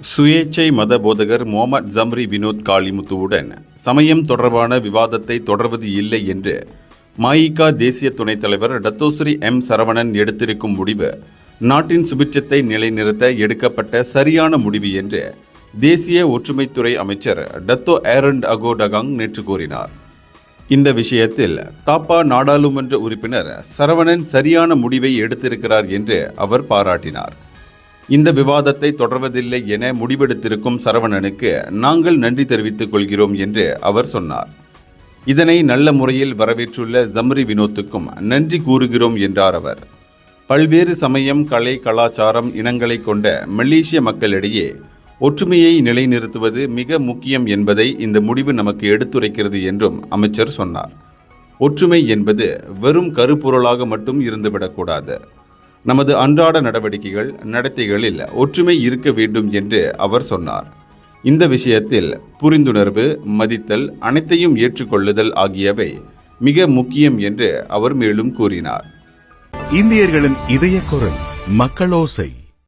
சுயேச்சை மத போதகர் முகமது ஜம்ரி வினோத் காளிமுத்துவுடன் சமயம் தொடர்பான விவாதத்தை தொடர்வது இல்லை என்று மஇகா தேசிய துணைத் தலைவர் டத்தோஸ்ரீ எம் சரவணன் எடுத்திருக்கும் முடிவு நாட்டின் சுபிட்சத்தை நிலைநிறுத்த எடுக்கப்பட்ட சரியான முடிவு என்று தேசிய ஒற்றுமைத்துறை அமைச்சர் டத்தோ ஏரண்ட் அகோ டகாங் நேற்று கூறினார். இந்த விஷயத்தில் தாப்பா நாடாளுமன்ற உறுப்பினர் சரவணன் சரியான முடிவை எடுத்திருக்கிறார் என்று அவர் பாராட்டினார். இந்த விவாதத்தை தொடர்வதில்லை என முடிவெடுத்திருக்கும் சரவணனுக்கு நாங்கள் நன்றி தெரிவித்துக் கொள்கிறோம் என்று அவர் சொன்னார். இதனை நல்ல முறையில் வரவேற்றுள்ள ஜம்ரி வினோத்துக்கும் நன்றி கூறுகிறோம் என்றார் அவர். பல்வேறு சமயம், கலை, கலாச்சாரம், இனங்களை கொண்ட மலேசிய மக்களிடையே ஒற்றுமையை நிலைநிறுத்துவது மிக முக்கியம் என்பதை இந்த முடிவு நமக்கு எடுத்துரைக்கிறது என்றும் அமைச்சர் சொன்னார். ஒற்றுமை என்பது வெறும் கருப்பொருளாக மட்டும் இருந்துவிடக்கூடாது. நமது அன்றாட நடவடிக்கைகள், நடத்தைகளில் ஒற்றுமை இருக்க வேண்டும் என்று அவர் சொன்னார். இந்த விஷயத்தில் புரிந்துணர்வு, மதித்தல், அனைத்தையும் ஏற்றுக்கொள்ளுதல் ஆகியவை மிக முக்கியம் என்று அவர் மேலும் கூறினார். இந்தியர்களின் இதய குரல் மக்களோசை.